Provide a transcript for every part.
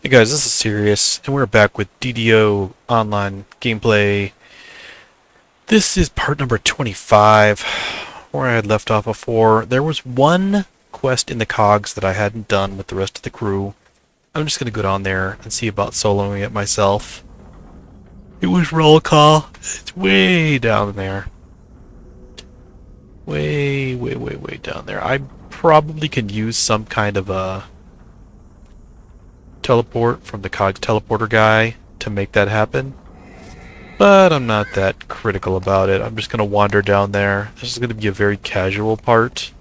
Hey guys, this is Serious, and we're back with DDO online gameplay. This is part number 25, where I had left off before. There was one quest in the cogs that I hadn't done with the rest of the crew. I'm just going to go down there and see about soloing it myself. It was roll call. It's way down there. Way down there. I probably can use some kind of a teleport from the cogs teleporter guy to make that happen. But I'm not that critical about it. I'm just going to wander down there. This is going to be a very casual part.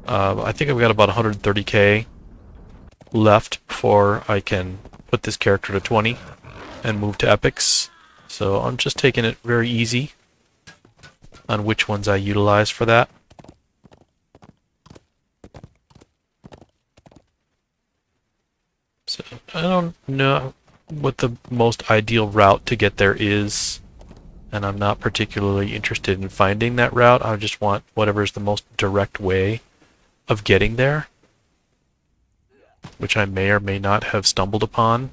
I think I've got about 130k left before I can put this character to 20 and move to epics. So I'm just taking it very easy on which ones I utilize for that. So I don't know what the most ideal route to get there is, and I'm not particularly interested in finding that route. I just want whatever's the most direct way of getting there, which I may or may not have stumbled upon.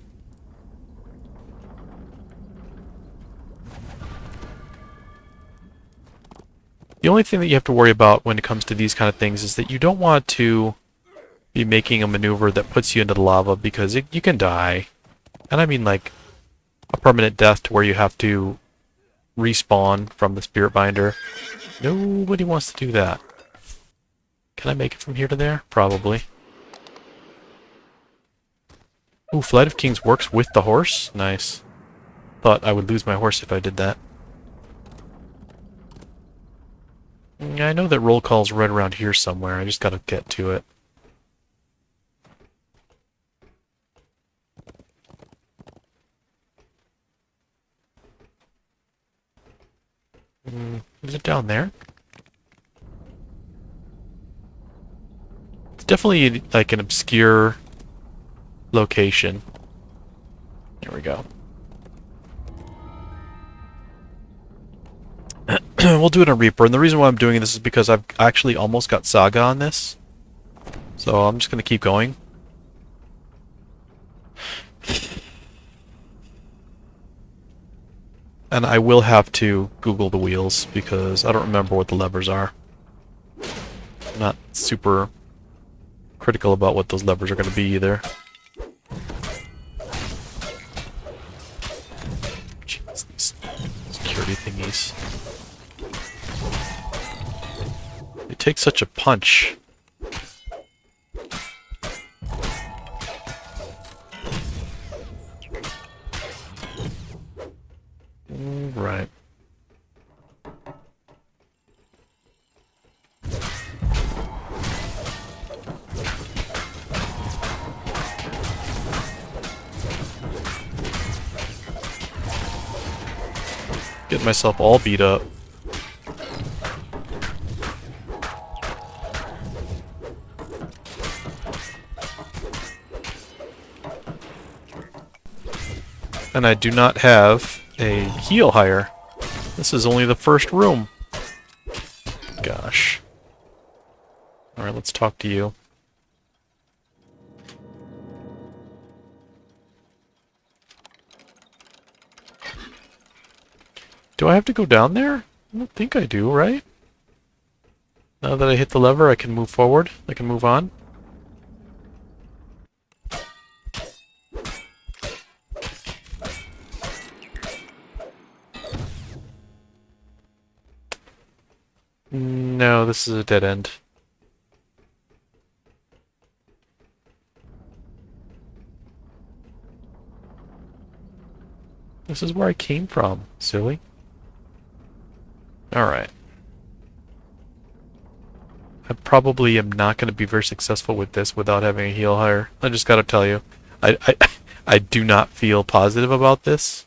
The only thing that you have to worry about when it comes to these kind of things is that you don't want to be making a maneuver that puts you into the lava, because you can die. And I mean like a permanent death to where you have to respawn from the spirit binder. Nobody wants to do that. Can I make it from here to there? Probably. Ooh, Flight of Kings works with the horse? Nice. Thought I would lose my horse if I did that. I know that roll call's right around here somewhere. I just gotta get to it. Is it down there? It's definitely like an obscure location. There we go. We'll do it on Reaper, and the reason why I'm doing this is because I've actually almost got Saga on this. So I'm just gonna keep going. And I will have to Google the wheels because I don't remember what the levers are. I'm not super critical about what those levers are going to be either. Jeez, these security thingies. They take such a punch. Right. Get myself all beat up. And I do not have a heal higher. This is only the first room. Gosh. Alright, let's talk to you. Do I have to go down there? I don't think I do, right? Now that I hit the lever, I can move forward. I can move on. No, this is a dead end. This is where I came from, silly. Alright. I probably am not going to be very successful with this without having a heal higher. I just gotta tell you. I do not feel positive about this.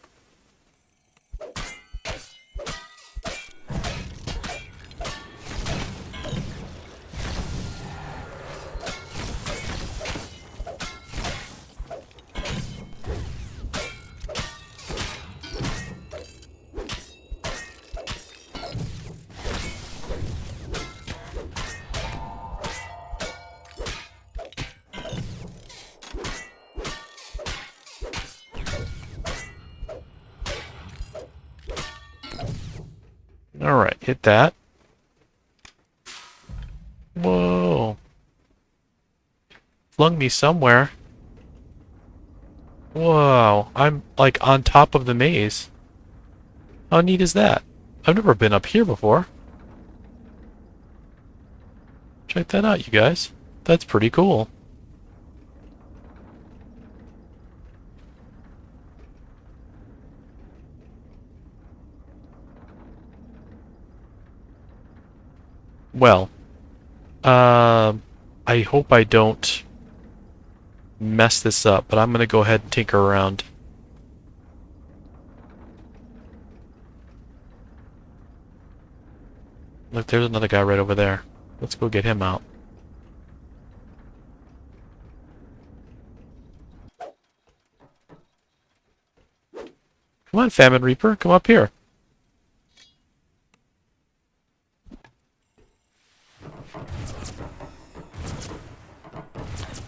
Alright, hit that. Whoa. Flung me somewhere. Whoa. I'm, like, on top of the maze. How neat is that? I've never been up here before. Check that out, you guys. That's pretty cool. Well, I hope I don't mess this up, but I'm gonna go ahead and tinker around. Look, there's another guy right over there. Let's go get him out. Come on, Famine Reaper, come up here.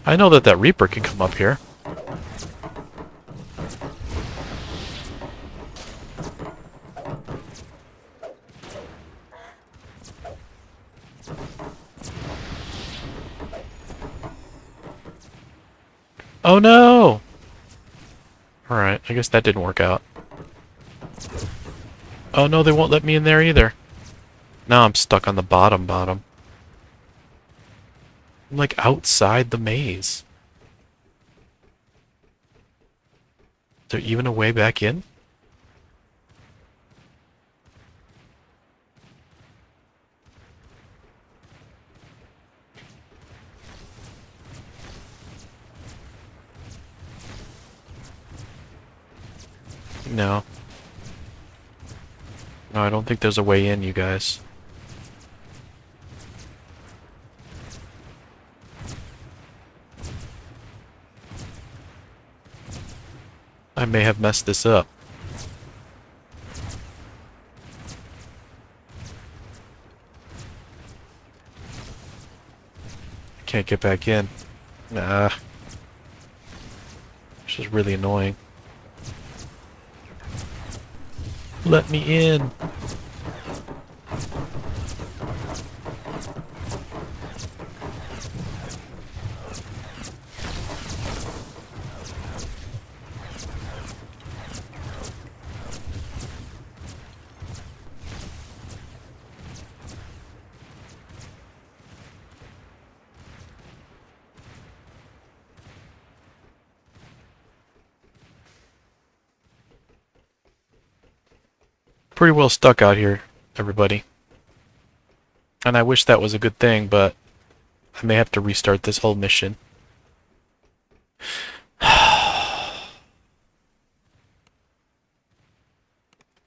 I know that that Reaper can come up here. Oh no! Alright, I guess that didn't work out. Oh no, they won't let me in there either. Now I'm stuck on the bottom. I'm like outside the maze. Is there even a way back in? No. No, I don't think there's a way in, you guys. I may have messed this up. I can't get back in. Nah. Which is really annoying. Let me in! Pretty well stuck out here, everybody. And I wish that was a good thing, but I may have to restart this whole mission. I'm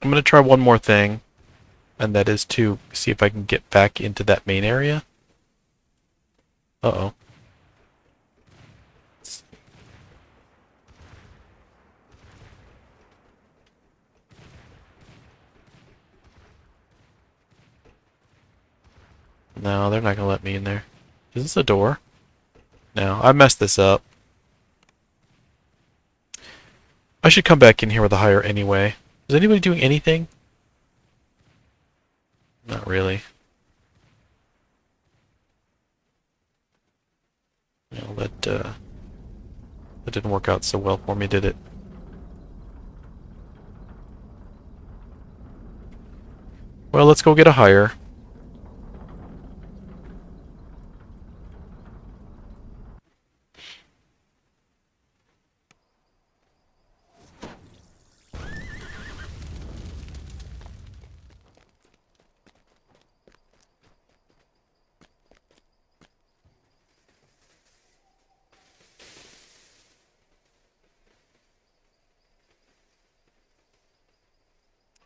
gonna try one more thing, and that is to see if I can get back into that main area. Uh-oh. No, they're not gonna let me in there. Is this a door? No, I messed this up. I should come back in here with a higher anyway. Is anybody doing anything? Not really. No, that didn't work out so well for me, did it? Well, let's go get a higher.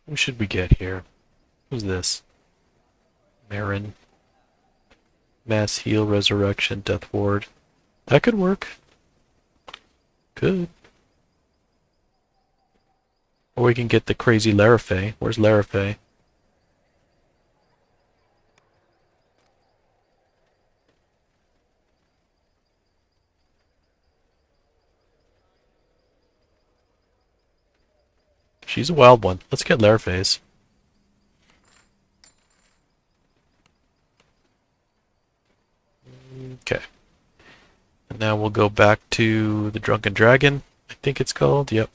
Who should we get here? Who's this? Marin. Mass heal, resurrection, death ward. That could work. Could. Or we can get the crazy Larafay. Where's Larafay? She's a wild one. Let's get Larafay's. Now we'll go back to the Drunken Dragon, I think it's called. Yep.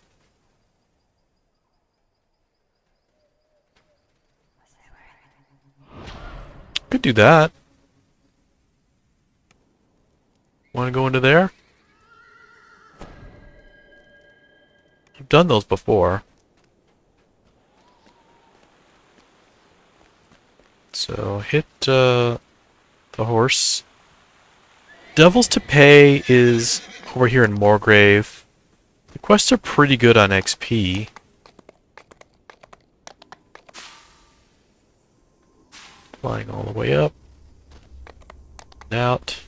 Could do that. Want to go into there? I've done those before. So hit the horse. Devils to Pay is over here in Moorgrave. The quests are pretty good on XP. Flying all the way up. And out.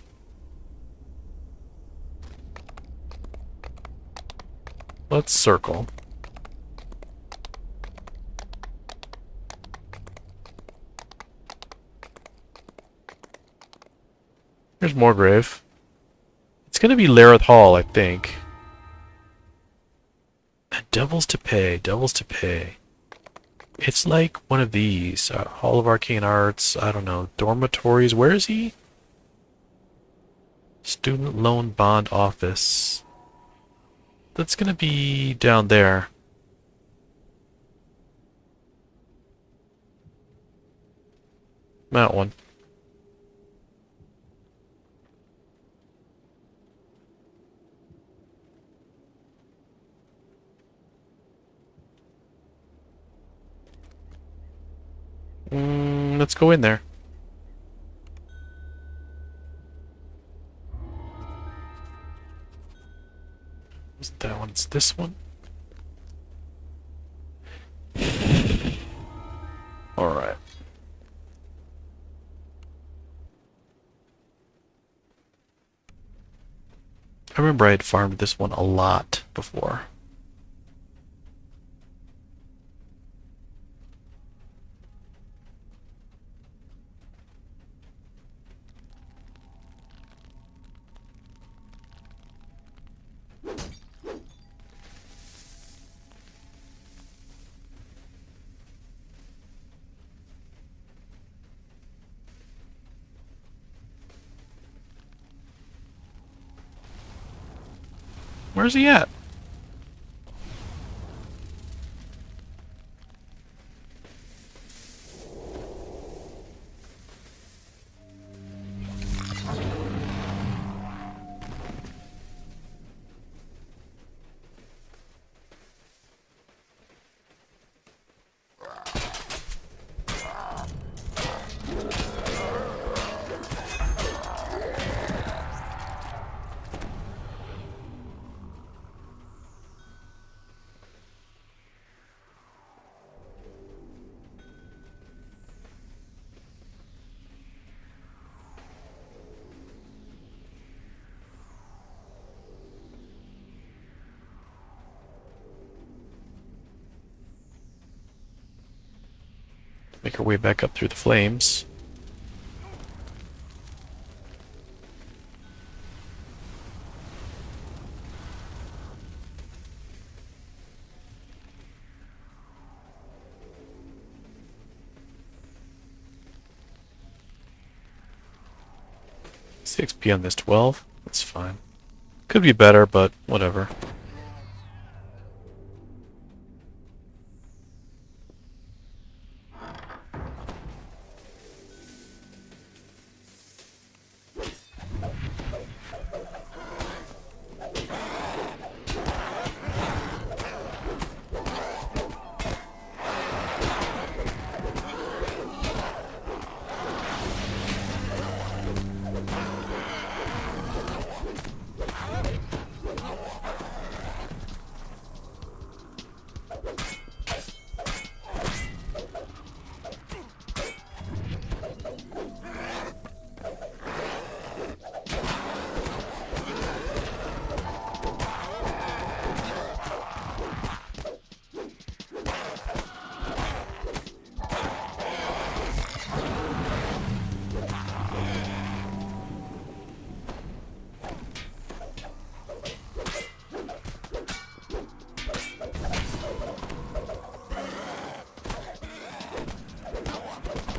Let's circle. Here's Moorgrave. It's gonna be Lareth Hall, I think. And Devils to Pay, Devils to Pay. It's like one of these. Hall of Arcane Arts, I don't know. Dormitories, where is he? Student Loan Bond Office. That's gonna be down there. That one. Let's go in there. Wasn't that one? It's this one. Alright. I remember I had farmed this one a lot before. Where's he at? Make our way back up through the flames. XP on this 12. That's fine. Could be better, but whatever.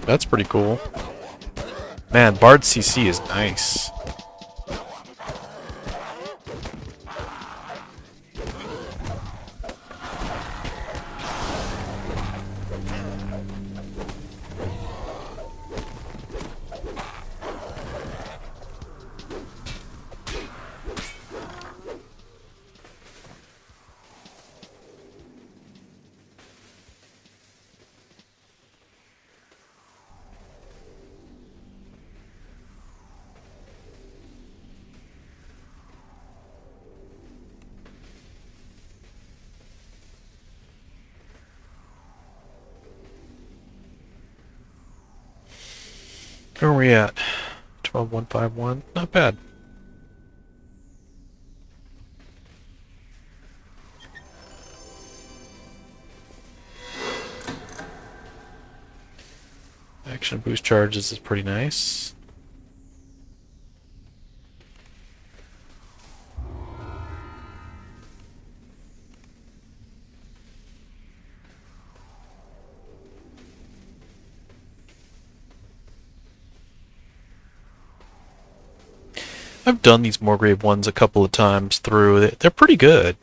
That's pretty cool. Man, Bard CC is nice. Where are we at? 12151. Not bad. Action boost charges is pretty nice. I've done these Morgrave ones a couple of times through. They're pretty good.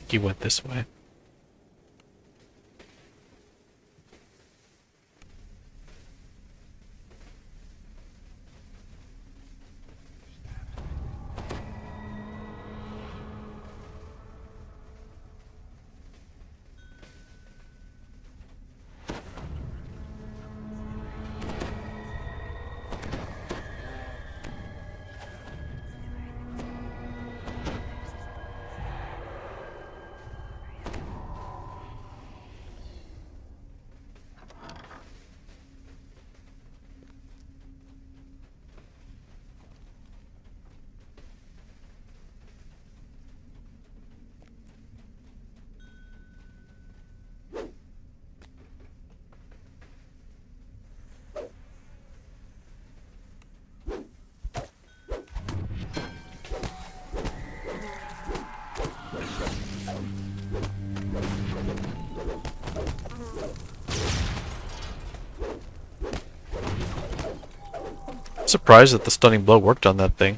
He went this way. Surprised that the stunning blow worked on that thing.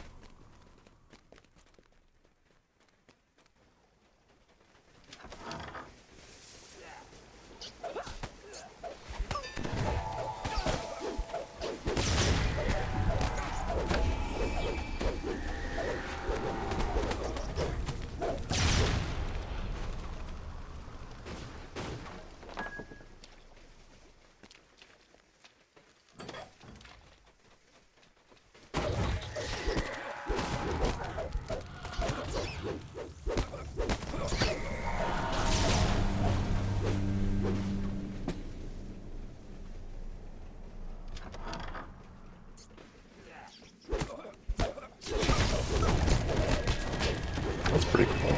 That's pretty cool.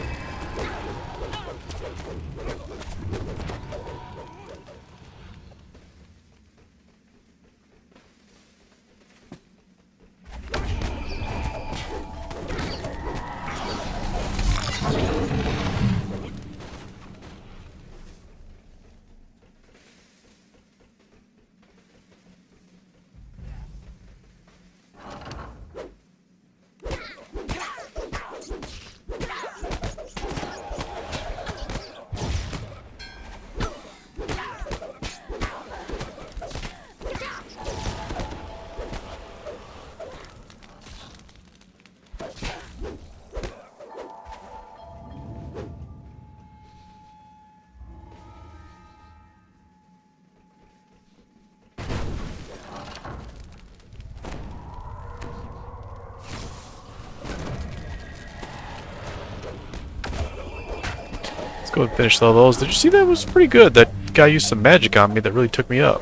Let's go and finish all those. Did you see that was pretty good? That guy used some magic on me that really took me up.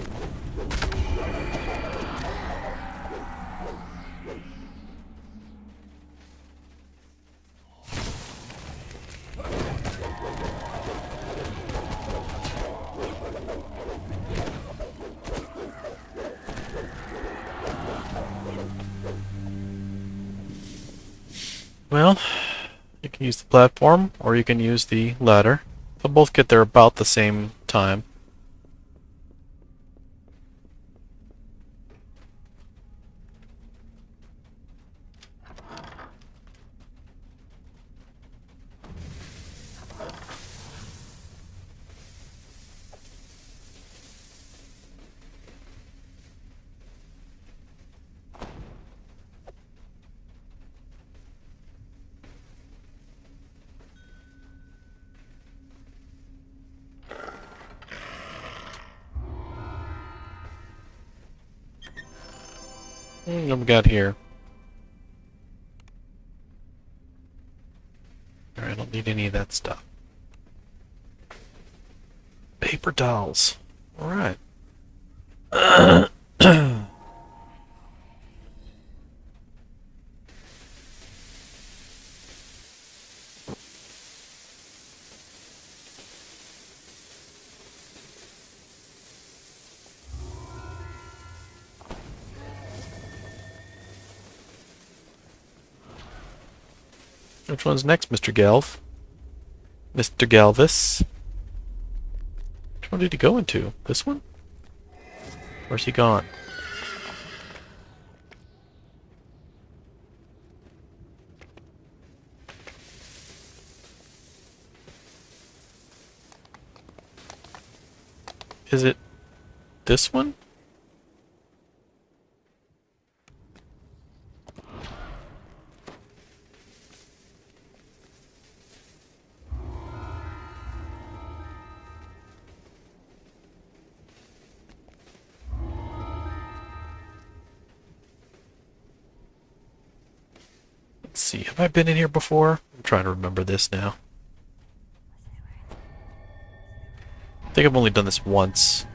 Well, you can use the platform, or you can use the ladder. They'll both get there about the same time. What we got here? Need any of that stuff. Paper towels. Alright. Which one's next, Mr. Galv? Mr. Galvis? Which one did he go into? This one? Where's he gone? Is it this one? Let's see, have I been in here before? I'm trying to remember this now. I think I've only done this once.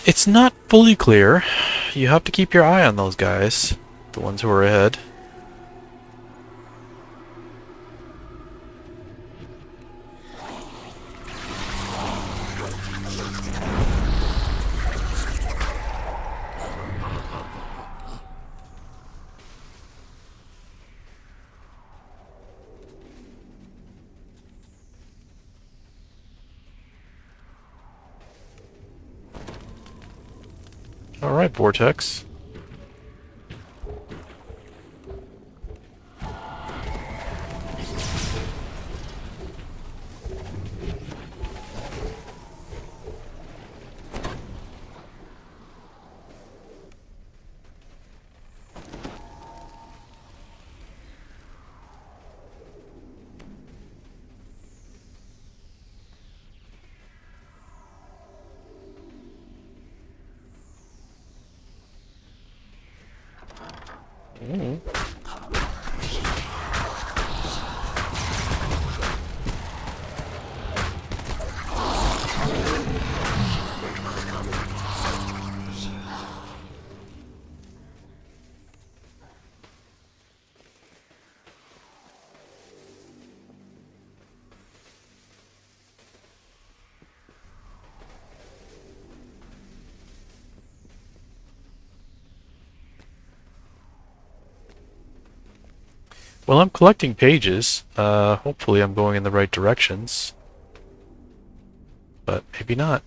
It's not fully clear. You have to keep your eye on those guys, the ones who are ahead. Alright, Vortex. Well, I'm collecting pages. Hopefully I'm going in the right directions. But maybe not.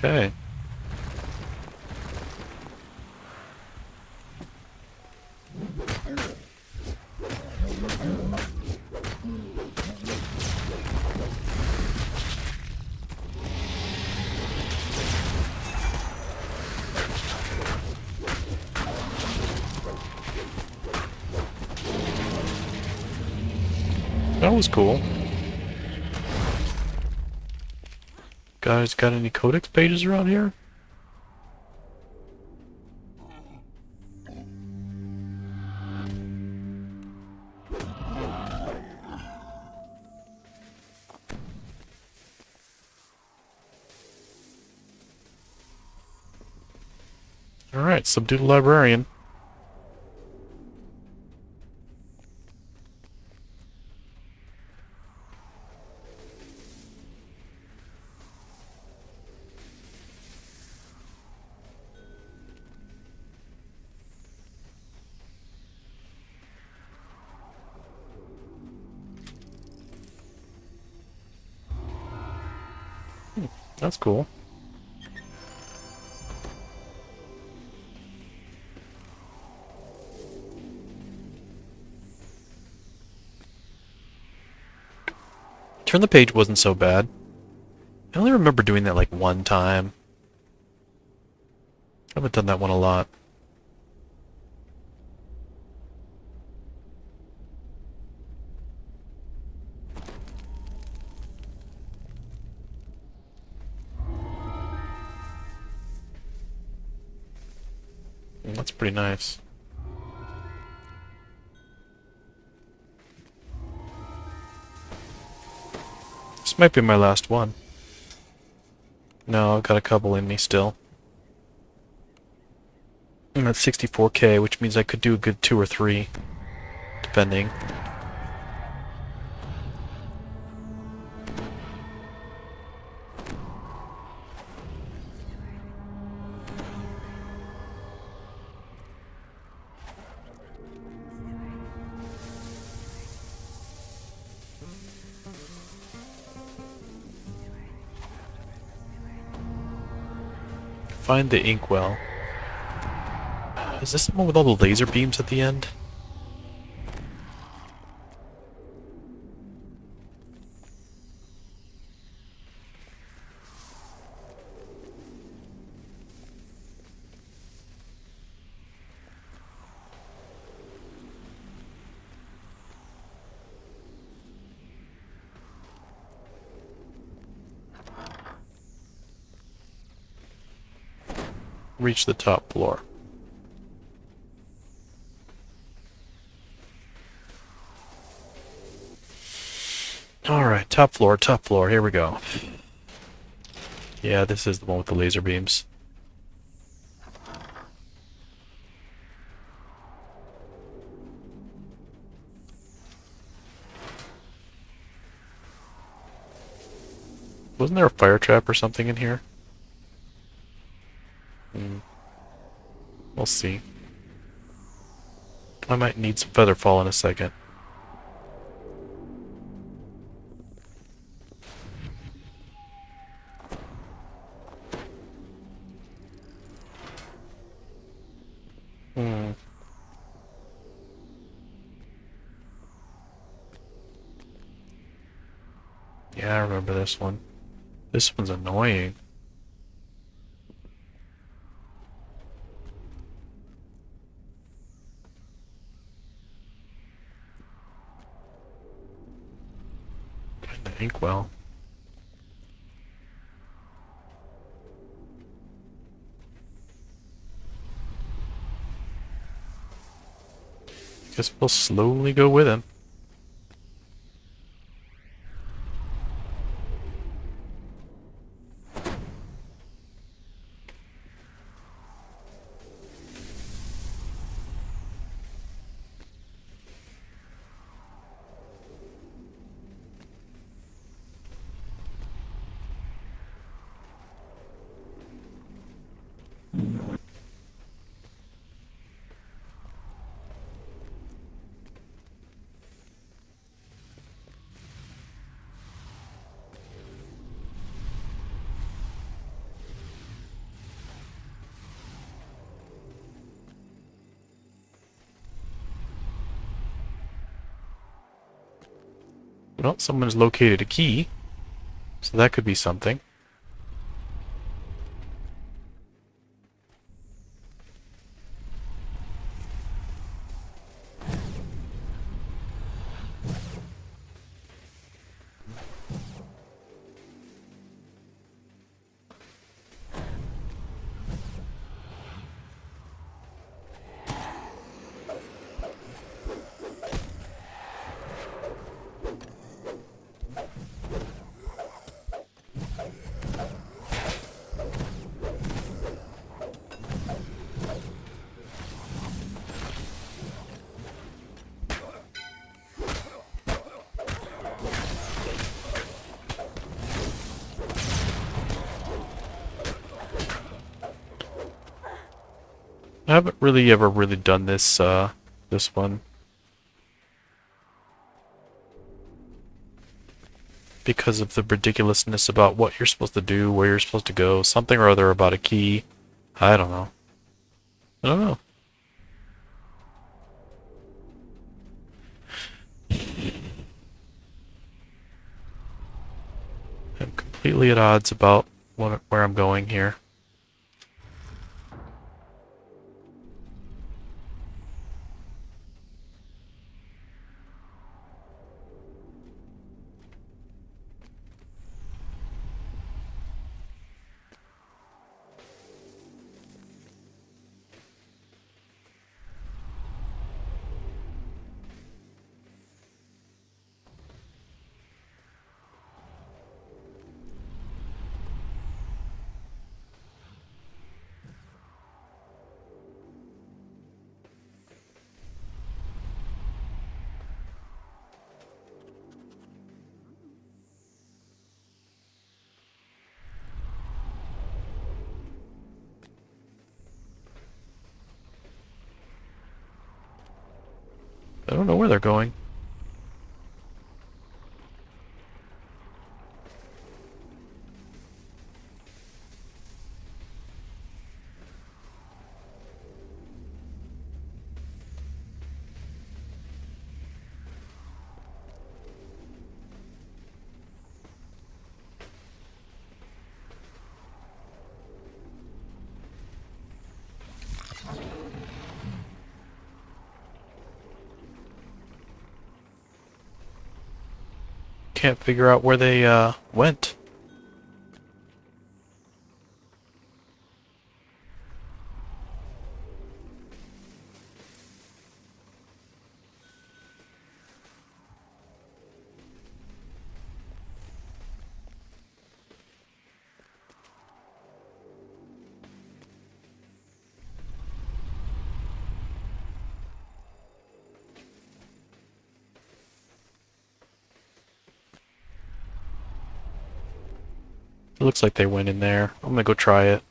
Okay. That was cool. Guys, got any codex pages around here? Alright, subdue the librarian. That's cool. Turn the page wasn't so bad. I only remember doing that like one time. I haven't done that one a lot. That's pretty nice. This might be my last one. No, I've got a couple in me still. I'm at 64k, which means I could do a good 2 or 3, depending. Find the inkwell. Is this the one with all the laser beams at the end? Reach the top floor. Alright, top floor, here we go. Yeah, this is the one with the laser beams. Wasn't there a fire trap or something in here? We'll see. I might need some featherfall in a second. Yeah, I remember this one. This one's annoying. Find the inkwell. Guess we'll slowly go with him. Well, someone's located a key, so that could be something. I haven't really ever really done this, this one. Because of the ridiculousness about what you're supposed to do, where you're supposed to go, something or other about a key. I don't know. I don't know. I'm completely at odds about where I'm going here. I don't know where they're going. Can't figure out where they, went. It looks like they went in there. I'm gonna go try it.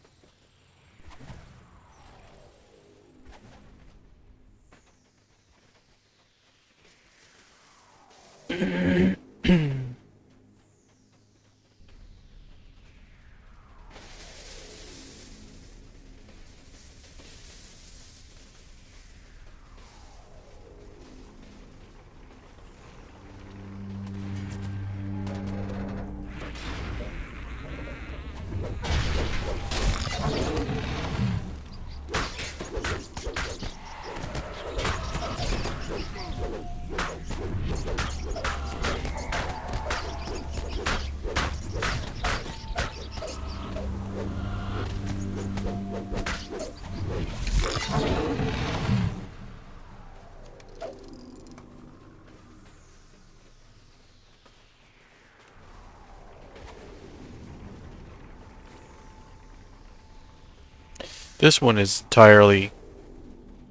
This one is entirely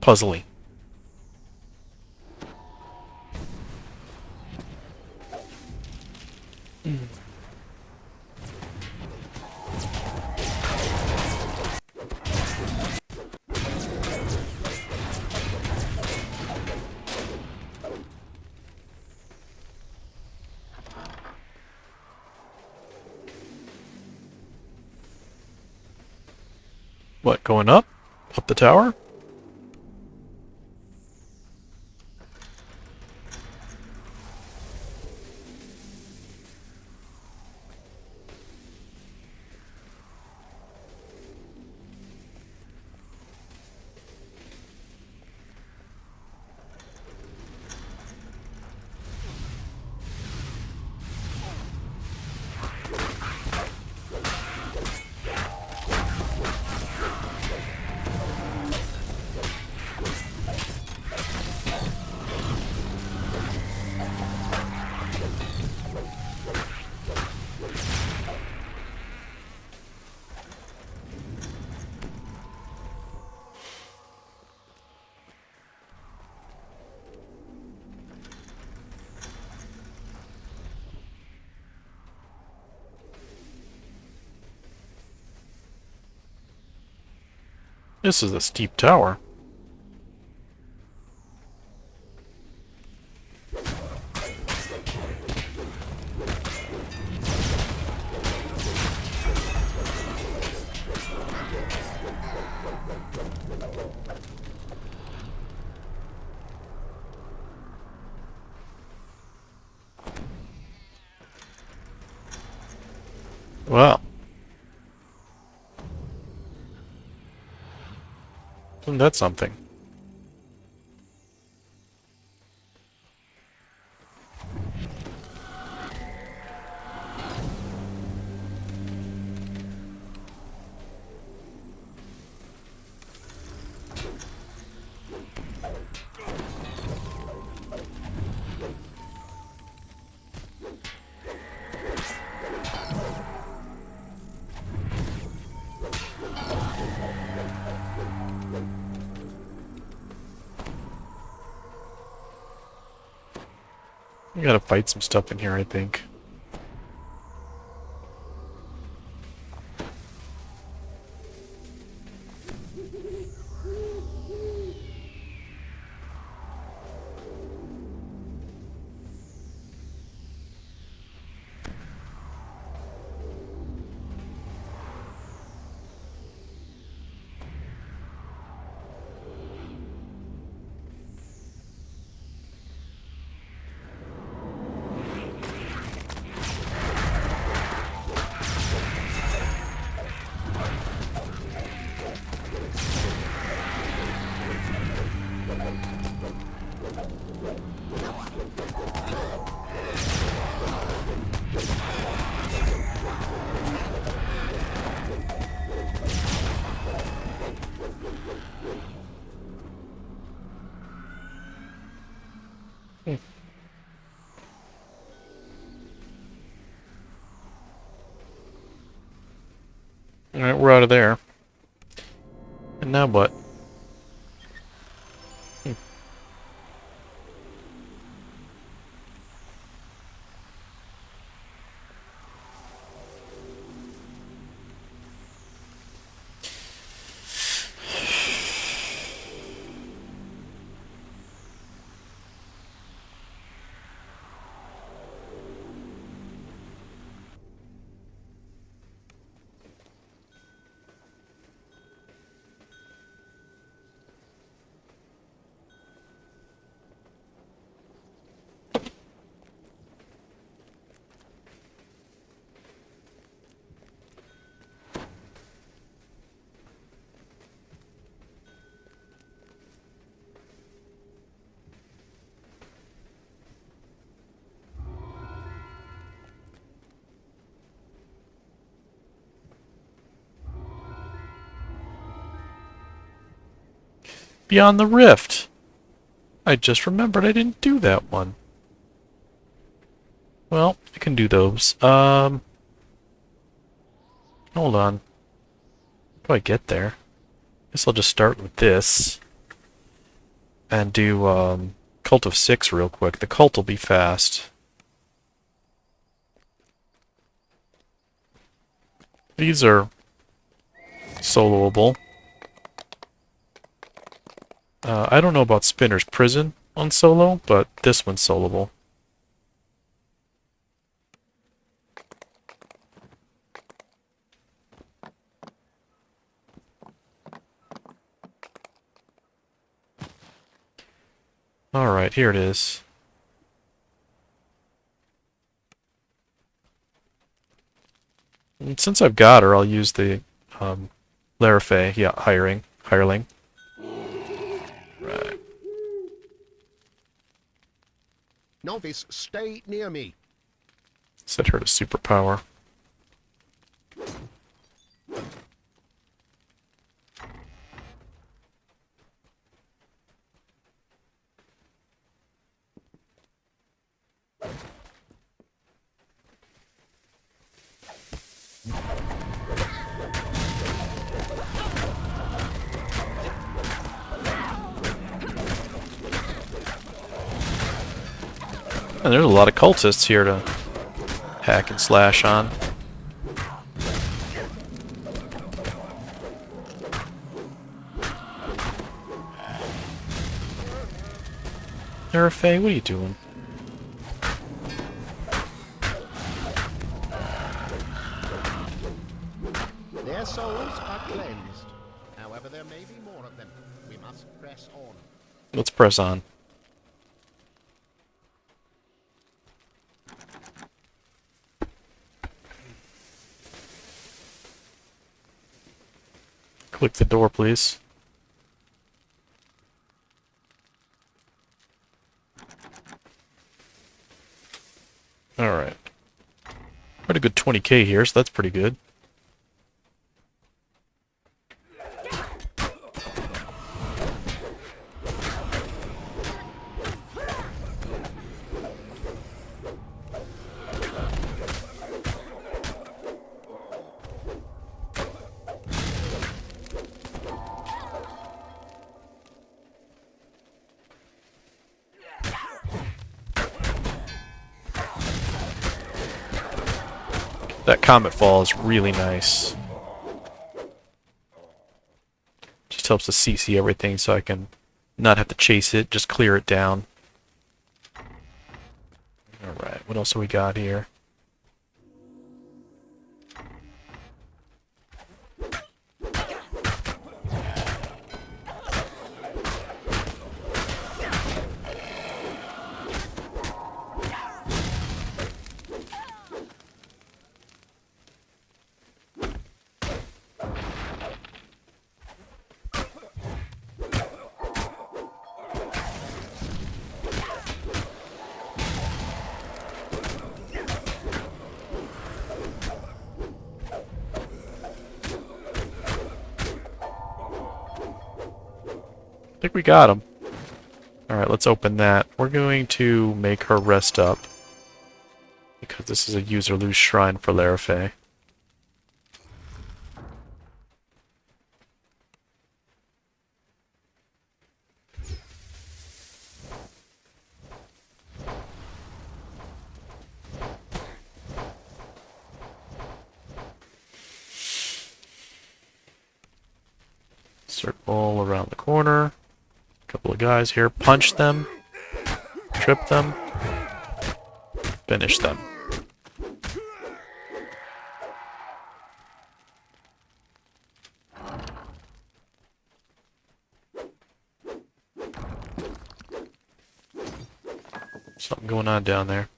puzzly. What, going up? Up the tower? This is a steep tower. Wow. Isn't that something? We gotta fight some stuff in here, I think. Alright, we're out of there. And now what? Beyond the Rift! I just remembered I didn't do that one. Well, I can do those. Hold on. How do I get there? Guess I'll just start with this. And do, Cult of Six real quick. The cult will be fast. These are soloable. I don't know about Spinner's Prison on solo, but this one's soloable. Alright, here it is. And since I've got her, I'll use the Larafay, yeah, hireling. Right. Novice, stay near me. Set her to superpower. And there's a lot of cultists here to hack and slash on. Nerfe, what are you doing? Their souls are cleansed. However, there may be more of them. We must press on. Let's press on. Click the door, please. Alright. Quite a good 20k here, so that's pretty good. That comet fall is really nice. Just helps to CC everything so I can not have to chase it, just clear it down. Alright, what else do we got here? I think we got him. Alright, let's open that. We're going to make her rest up, because this is a use-or-lose shrine for Larafay. Circle around the corner. Couple of guys here. Punch them. Trip them. Finish them. Something going on down there.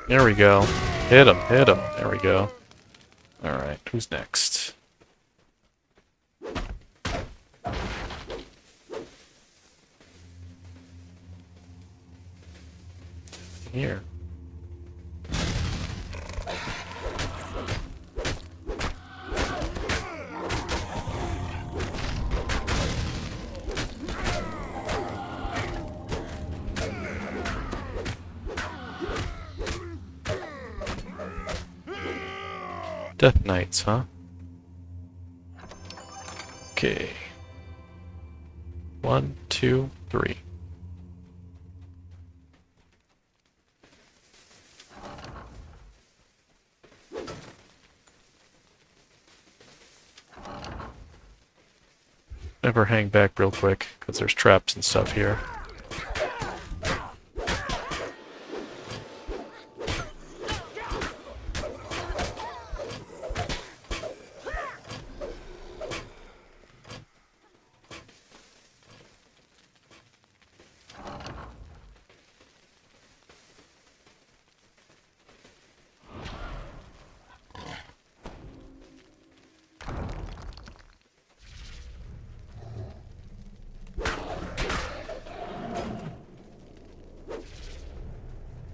There we go. Hit him, hit him. There we go. Alright, who's next? Here. Death Knights, huh? Okay. 1, 2, 3. Never hang back real quick, because there's traps and stuff here.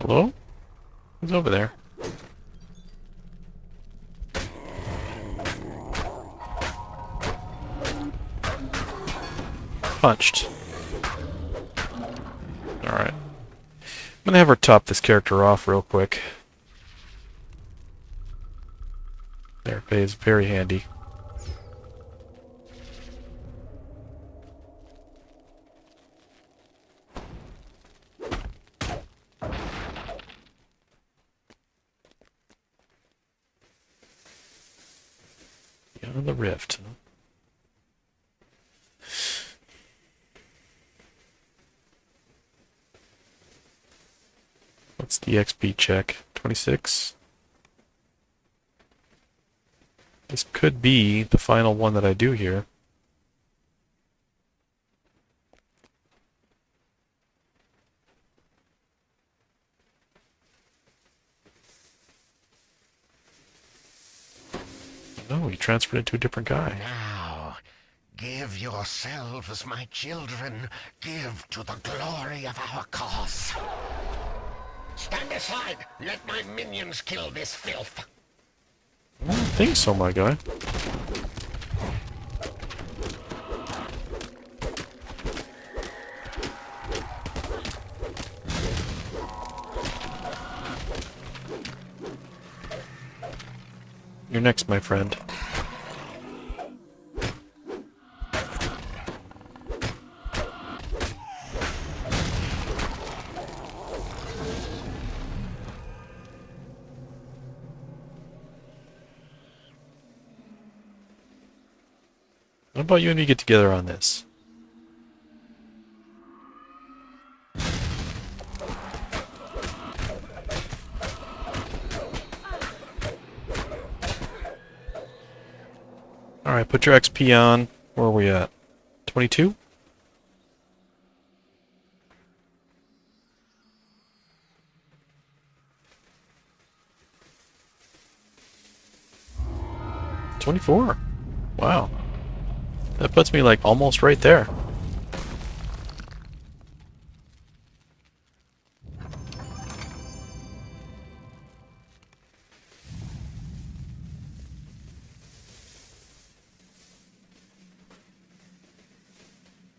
Hello? Who's over there? Punched. Alright. I'm gonna have her top this character off real quick. There, it is very handy. Beyond the rift. What's the XP check? 26? This could be the final one that I do here. No, he transferred into a different guy. Now, give yourselves, my children. Give to the glory of our cause. Stand aside. Let my minions kill this filth. I don't think so, my guy. You're next, my friend. How about you and me get together on this? Alright, put your XP on. Where are we at? 22? $24. Wow. That puts me like almost right there.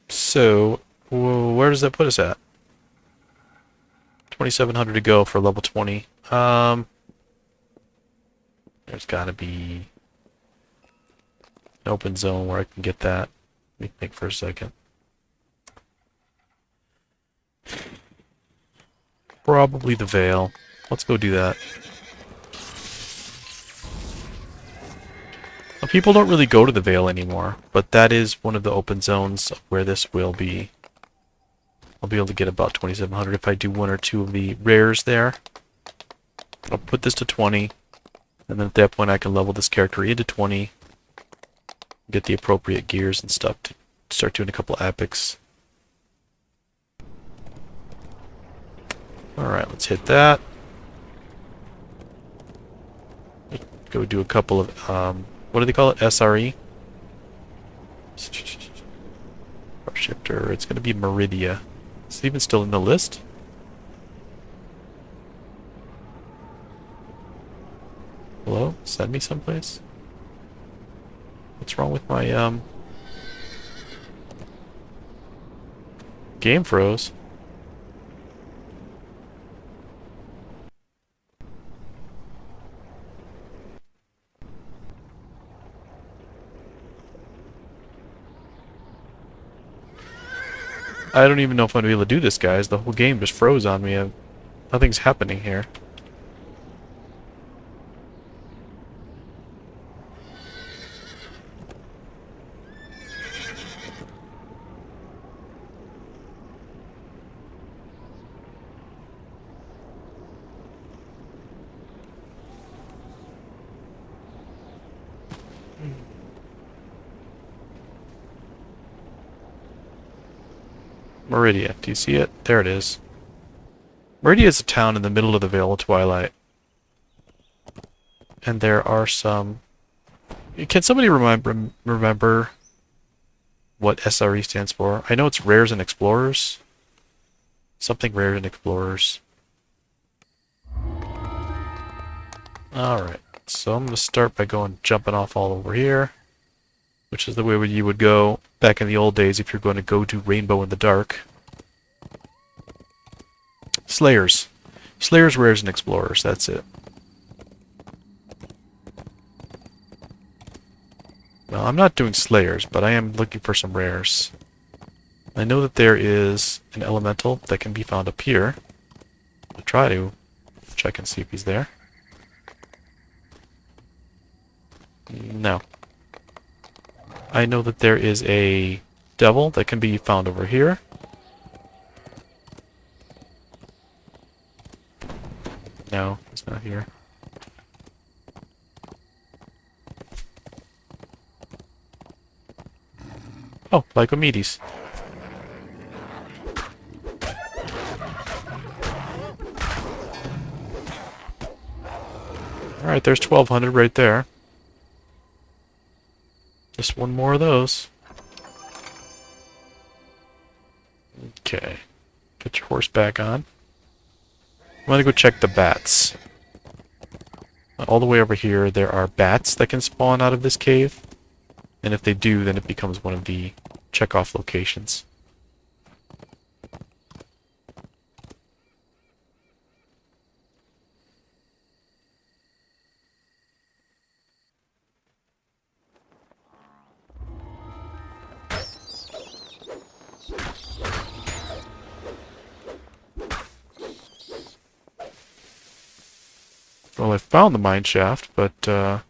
So, where does that put us at? 2,700 to go for level 20. There's gotta be an open zone where I can get that. Let me think for a second. Probably the Veil. Let's go do that. Well, people don't really go to the Veil anymore, but that is one of the open zones where this will be. I'll be able to get about 2,700 if I do one or two of the rares there. I'll put this to 20, and then at that point I can level this character into 20, get the appropriate gears and stuff to start doing a couple of epics. Alright, let's hit that. Go do a couple of, what do they call it? SRE? Shifter. It's going to be Meridia. Is it even still in the list? Hello? Send me someplace? What's wrong with my, game froze? I don't even know if I'm going to be able to do this, guys. The whole game just froze on me. Nothing's happening here. Meridia. Do you see it? There it is. Meridia is a town in the middle of the Vale of Twilight. And there are some... Can somebody remember what SRE stands for? I know it's Rares and Explorers. Something Rares and Explorers. Alright. So I'm going to start by jumping off all over here. Which is the way you would go back in the old days if you're going to go to Rainbow in the Dark. Slayers. Slayers, Rares, and Explorers. That's it. Well, I'm not doing Slayers, but I am looking for some rares. I know that there is an elemental that can be found up here. I'll try to check and see if he's there. No. I know that there is a devil that can be found over here. No, he's not here. Oh, Lycomedes. Alright, there's 1200 right there. Just one more of those. Okay. Get your horse back on. I'm gonna go check the bats. All the way over here, there are bats that can spawn out of this cave. And if they do, then it becomes one of the check-off locations. Well, I found the mine shaft, but, oh,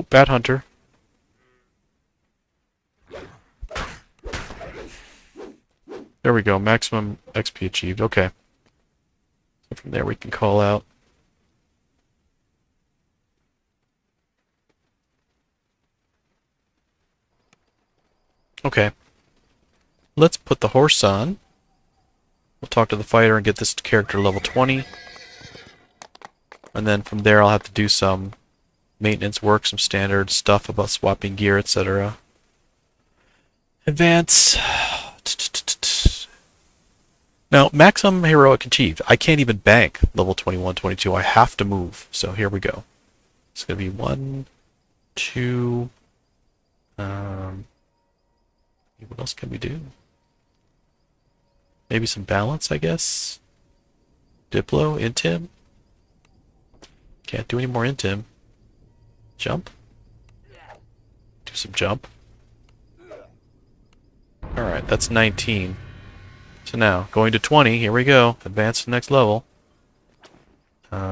Bat Hunter. There we go, maximum XP achieved, okay. So from there we can call out. Okay. Let's put the horse on. We'll talk to the fighter and get this character level 20. And then from there I'll have to do some maintenance work, some standard stuff about swapping gear, etc. Advance. Now, maximum heroic achieved. I can't even bank level 21, 22. I have to move. So here we go. It's going to be 1, 2... what else can we do? Maybe some balance, I guess? Diplo, Intim? Can't do any more Intim. Jump? Do some jump. Alright, that's 19. So now, going to 20, here we go. Advance to the next level.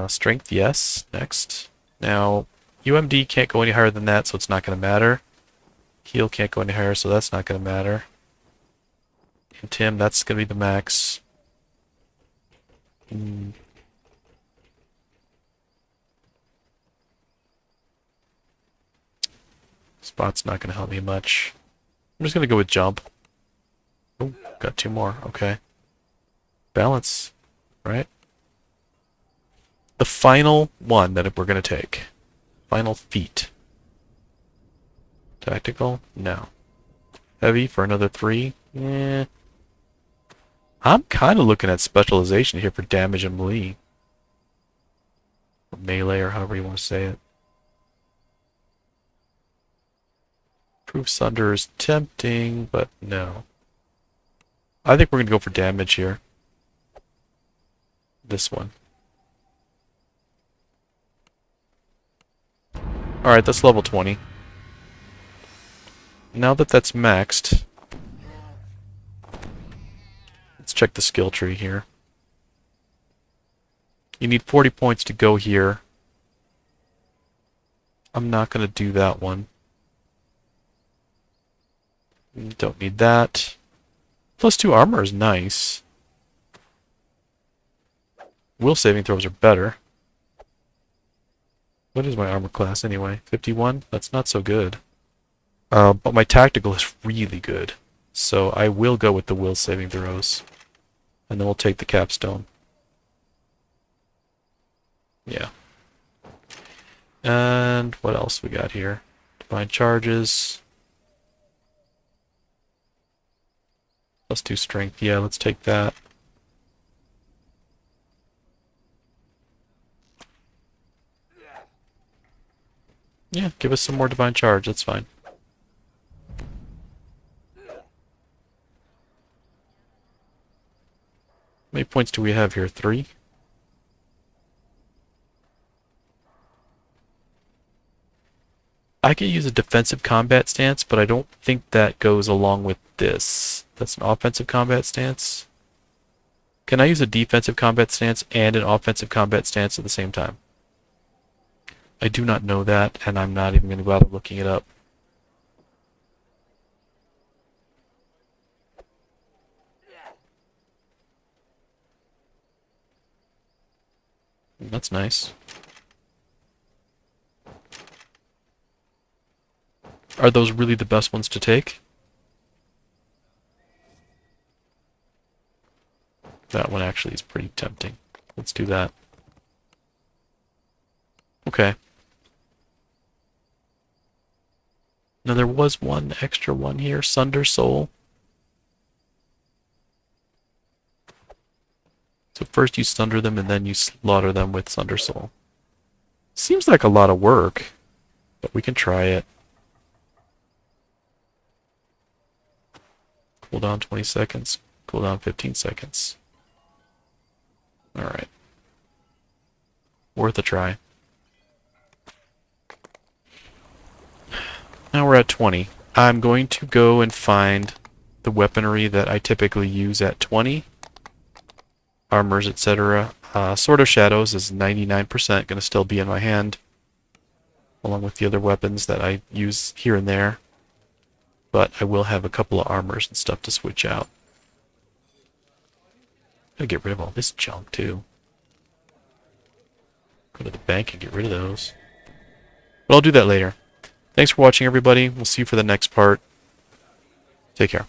Strength, yes. Next. Now, UMD can't go any higher than that, so it's not going to matter. Heal can't go any higher, so that's not going to matter. And Tim, that's going to be the max. Spot's not going to help me much. I'm just going to go with jump. Oh, got 2 more. Okay. Balance, right? The final one that we're going to take. Final feat. Tactical? No. Heavy for another 3? Yeah. I'm kind of looking at specialization here for damage and melee. Or melee, or however you want to say it. Proof Sunder is tempting, but no. I think we're going to go for damage here. This one. Alright, that's level 20. Now that that's maxed, let's check the skill tree here. You need 40 points to go here. I'm not going to do that one. Don't need that. +2 armor is nice. Will saving throws are better. What is my armor class anyway? 51? That's not so good. But my tactical is really good. So I will go with the will saving throws. And then we'll take the capstone. Yeah. And what else we got here? Divine charges. +2 strength. Yeah, let's take that. Yeah, give us some more divine charge. That's fine. How many points do we have here? 3? I could use a defensive combat stance, but I don't think that goes along with this. That's an offensive combat stance. Can I use a defensive combat stance and an offensive combat stance at the same time? I do not know that, and I'm not even going to bother looking it up. That's nice. Are those really the best ones to take? That one actually is pretty tempting. Let's do that. Okay. Now there was one extra one here, Sunder Soul. So first you sunder them and then you slaughter them with Sunder Soul. Seems like a lot of work, but we can try it. Cooldown 20 seconds, cooldown 15 seconds. Alright. Worth a try. Now we're at 20. I'm going to go and find the weaponry that I typically use at 20. Armors, etc. Sword of Shadows is 99% going to still be in my hand, along with the other weapons that I use here and there. But I will have a couple of armors and stuff to switch out. Gotta get rid of all this junk too. Go to the bank and get rid of those. But I'll do that later. Thanks for watching, everybody. We'll see you for the next part. Take care.